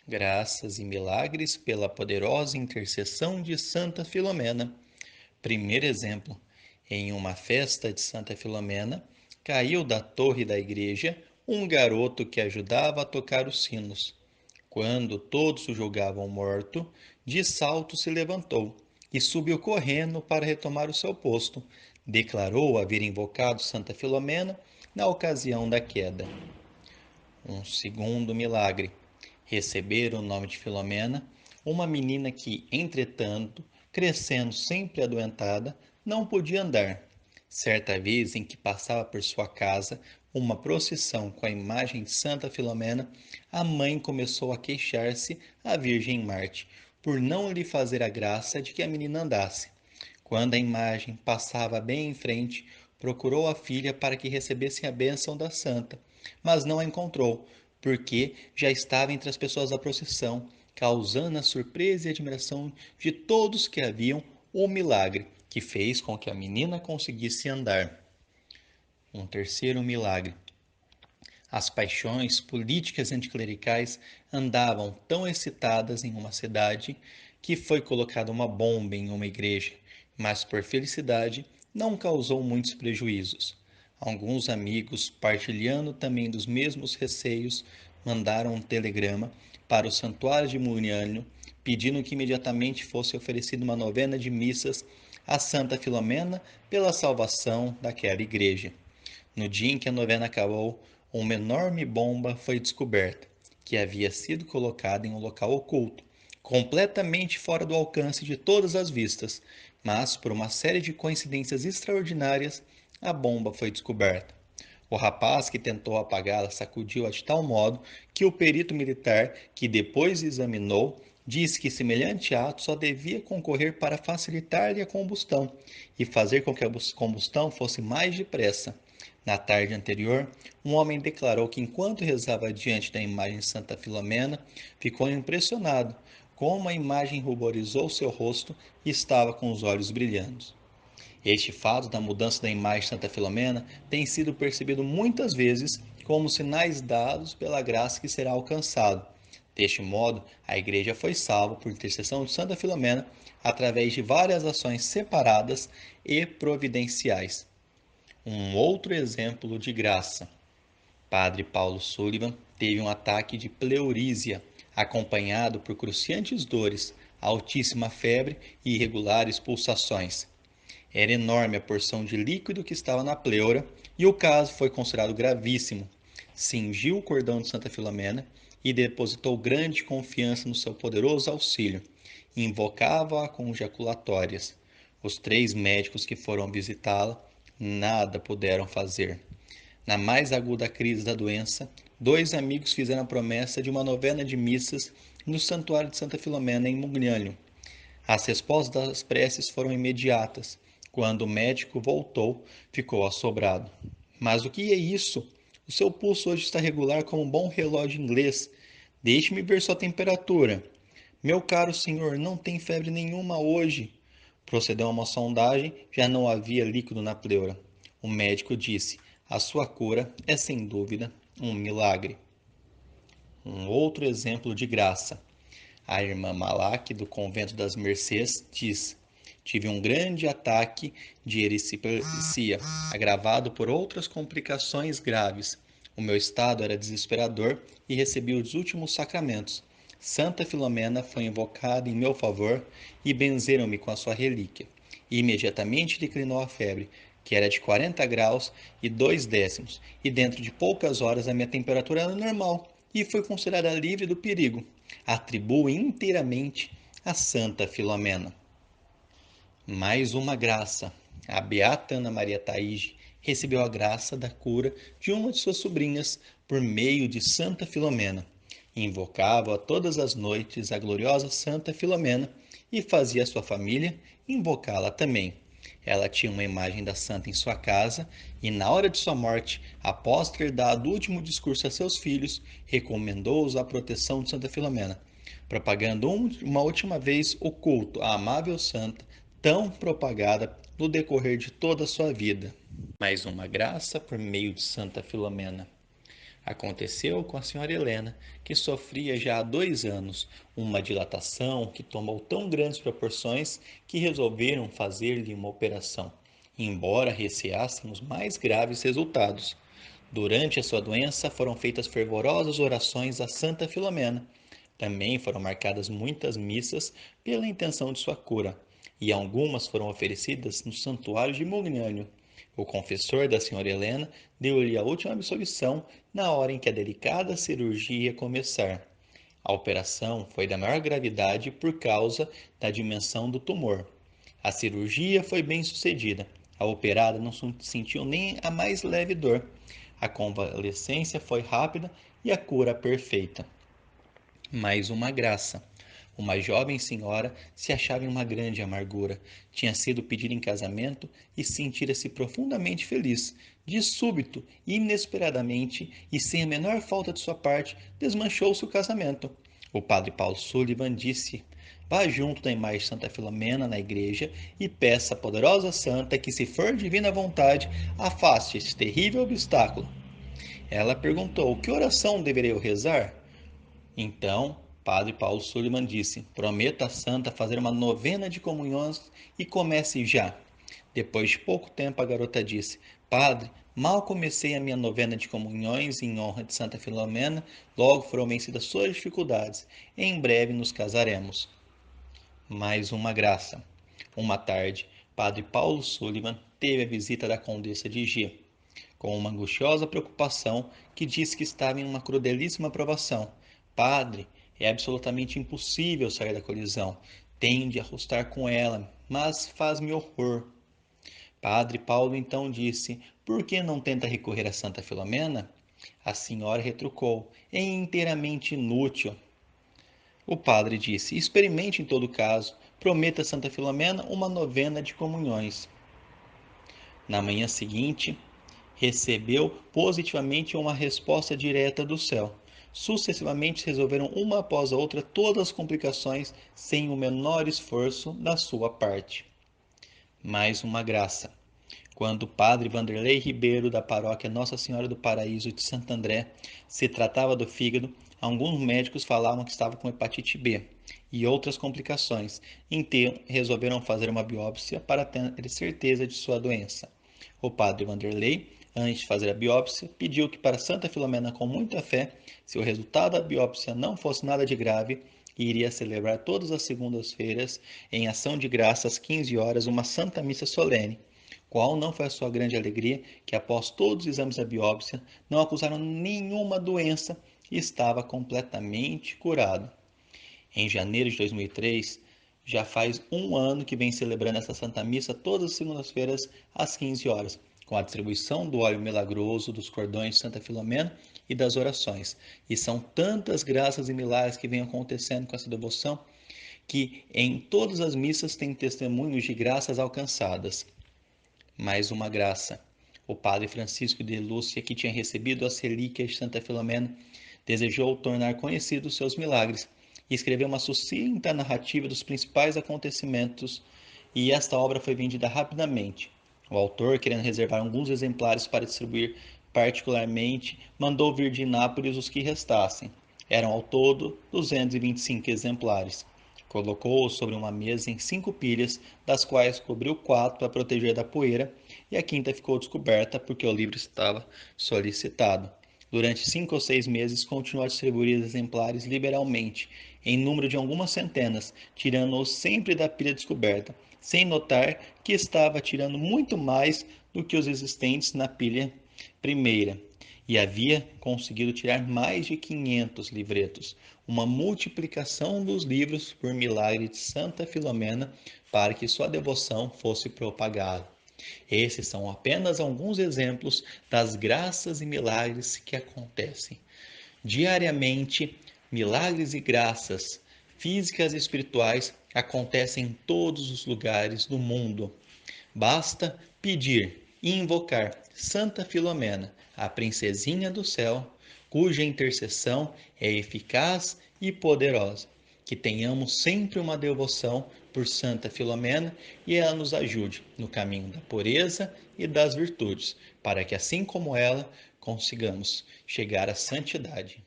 Graças e milagres pela poderosa intercessão de Santa Filomena. Primeiro exemplo: em uma festa de Santa Filomena, caiu da torre da igreja um garoto que ajudava a tocar os sinos. Quando todos o julgavam morto, de salto se levantou e subiu correndo para retomar o seu posto. Declarou haver invocado Santa Filomena na ocasião da queda. Um segundo milagre: receber o nome de Filomena, uma menina que, entretanto, crescendo sempre adoentada, não podia andar. Certa vez em que passava por sua casa uma procissão com a imagem de Santa Filomena, a mãe começou a queixar-se à Virgem Marte por não lhe fazer a graça de que a menina andasse. Quando a imagem passava bem em frente, procurou a filha para que recebesse a bênção da santa, mas não a encontrou, porque já estava entre as pessoas da procissão, causando a surpresa e admiração de todos que haviam o milagre que fez com que a menina conseguisse andar. Um terceiro milagre: as paixões políticas e anticlericais andavam tão excitadas em uma cidade que foi colocada uma bomba em uma igreja, mas por felicidade não causou muitos prejuízos. Alguns amigos, partilhando também dos mesmos receios, mandaram um telegrama para o santuário de Muriano, pedindo que imediatamente fosse oferecida uma novena de missas a Santa Filomena pela salvação daquela igreja. No dia em que a novena acabou, uma enorme bomba foi descoberta, que havia sido colocada em um local oculto, completamente fora do alcance de todas as vistas, mas por uma série de coincidências extraordinárias, a bomba foi descoberta. O rapaz que tentou apagá-la sacudiu-a de tal modo que o perito militar, que depois examinou, disse que semelhante ato só devia concorrer para facilitar-lhe a combustão e fazer com que a combustão fosse mais depressa. Na tarde anterior, um homem declarou que enquanto rezava diante da imagem de Santa Filomena, ficou impressionado como a imagem ruborizou seu rosto e estava com os olhos brilhando. Este fato da mudança da imagem de Santa Filomena tem sido percebido muitas vezes como sinais dados pela graça que será alcançado. Deste modo, a Igreja foi salva por intercessão de Santa Filomena através de várias ações separadas e providenciais. Um outro exemplo de graça: Padre Paulo Sullivan teve um ataque de pleurísia, acompanhado por cruciantes dores, altíssima febre e irregulares pulsações. Era enorme a porção de líquido que estava na pleura e o caso foi considerado gravíssimo. Cingiu o cordão de Santa Filomena e depositou grande confiança no seu poderoso auxílio. Invocava-a com ejaculatórias. Os 3 médicos que foram visitá-la nada puderam fazer. Na mais aguda crise da doença, 2 amigos fizeram a promessa de uma novena de missas no santuário de Santa Filomena em Mugnânio. As respostas das preces foram imediatas. Quando o médico voltou, ficou assombrado. Mas o que é isso? O seu pulso hoje está regular como um bom relógio inglês. Deixe-me ver sua temperatura. Meu caro senhor, não tem febre nenhuma hoje. Procedeu a uma sondagem, já não havia líquido na pleura. O médico disse: a sua cura é sem dúvida um milagre. Um outro exemplo de graça. A irmã Malak, do convento das Mercês, diz: tive um grande ataque de erisipelacia, agravado por outras complicações graves. O meu estado era desesperador e recebi os últimos sacramentos. Santa Filomena foi invocada em meu favor e benzeram-me com a sua relíquia. E imediatamente declinou a febre, que era de 40 graus e 2 décimos, e dentro de poucas horas a minha temperatura era normal e fui considerada livre do perigo. Atribuo inteiramente a Santa Filomena. Mais uma graça. A beata Ana Maria Taige recebeu a graça da cura de uma de suas sobrinhas por meio de Santa Filomena. Invocava todas as noites a gloriosa Santa Filomena e fazia sua família invocá-la também. Ela tinha uma imagem da santa em sua casa e, na hora de sua morte, após ter dado o último discurso a seus filhos, recomendou-os à proteção de Santa Filomena, propagando uma última vez o culto à amável santa, tão propagada no decorrer de toda a sua vida. Mais uma graça por meio de Santa Filomena. Aconteceu com a senhora Helena, que sofria já há 2 anos uma dilatação que tomou tão grandes proporções que resolveram fazer-lhe uma operação, embora receassem os mais graves resultados. Durante a sua doença foram feitas fervorosas orações a Santa Filomena. Também foram marcadas muitas missas pela intenção de sua cura, e algumas foram oferecidas no santuário de Mognânio. O confessor da senhora Helena deu-lhe a última absolvição na hora em que a delicada cirurgia ia começar. A operação foi da maior gravidade por causa da dimensão do tumor. A cirurgia foi bem sucedida. A operada não sentiu nem a mais leve dor. A convalescência foi rápida e a cura perfeita. Mais uma graça. Uma jovem senhora se achava em uma grande amargura. Tinha sido pedida em casamento e sentira-se profundamente feliz. De súbito, inesperadamente e sem a menor falta de sua parte, desmanchou-se o casamento. O padre Paulo Sullivan disse: vá junto da imagem de Santa Filomena na igreja e peça à poderosa santa que, se for divina vontade, afaste esse terrível obstáculo. Ela perguntou: que oração deveria eu rezar? Então, padre Paulo Sullivan disse: prometa à santa fazer uma novena de comunhões e comece já. Depois de pouco tempo, a garota disse: padre, mal comecei a minha novena de comunhões em honra de Santa Filomena, logo foram vencidas suas dificuldades. Em breve nos casaremos. Mais uma graça. Uma tarde, padre Paulo Sullivan teve a visita da condessa de G, com uma angustiosa preocupação que disse que estava em uma crudelíssima provação. Padre, é absolutamente impossível sair da colisão. Tenho de arrostar com ela, mas faz-me horror. Padre Paulo então disse: por que não tenta recorrer a Santa Filomena? A senhora retrucou: é inteiramente inútil. O padre disse: experimente em todo caso. Prometa a Santa Filomena uma novena de comunhões. Na manhã seguinte, recebeu positivamente uma resposta direta do céu. Sucessivamente resolveram uma após a outra todas as complicações sem o menor esforço da sua parte. Mais uma graça. Quando o padre Vanderlei Ribeiro, da paróquia Nossa Senhora do Paraíso de Santo André, se tratava do fígado, alguns médicos falavam que estava com hepatite B e outras complicações, então resolveram fazer uma biópsia para ter certeza de sua doença. O padre Vanderlei, antes de fazer a biópsia, pediu que para Santa Filomena, com muita fé, se o resultado da biópsia não fosse nada de grave, iria celebrar todas as segundas-feiras, em ação de graça às 15 horas, uma santa missa solene. Qual não foi a sua grande alegria que, após todos os exames da biópsia, não acusaram nenhuma doença e estava completamente curado. Em janeiro de 2003, já faz um ano que vem celebrando essa Santa Missa todas as segundas-feiras às 15 horas, com a distribuição do óleo milagroso, dos cordões de Santa Filomena e das orações. E são tantas graças e milagres que vêm acontecendo com essa devoção que em todas as missas tem testemunhos de graças alcançadas. Mais uma graça. O padre Francisco de Lúcia, que tinha recebido as relíquias de Santa Filomena, desejou tornar conhecidos seus milagres e escreveu uma sucinta narrativa dos principais acontecimentos, e esta obra foi vendida rapidamente. O autor, querendo reservar alguns exemplares para distribuir particularmente, mandou vir de Nápoles os que restassem. Eram ao todo 225 exemplares. Colocou-os sobre uma mesa em 5 pilhas, das quais cobriu 4 para proteger da poeira, e a quinta ficou descoberta porque o livro estava solicitado. Durante 5 ou 6 meses, continuou a distribuir exemplares liberalmente, em número de algumas centenas, tirando-os sempre da pilha descoberta, sem notar que estava tirando muito mais do que os existentes na pilha primeira, e havia conseguido tirar mais de 500 livretos, uma multiplicação dos livros por milagre de Santa Filomena para que sua devoção fosse propagada. Esses são apenas alguns exemplos das graças e milagres que acontecem diariamente. Milagres e graças físicas e espirituais acontecem em todos os lugares do mundo. Basta pedir e invocar Santa Filomena, a princesinha do céu, cuja intercessão é eficaz e poderosa. Que tenhamos sempre uma devoção por Santa Filomena e ela nos ajude no caminho da pureza e das virtudes, para que, assim como ela, consigamos chegar à santidade.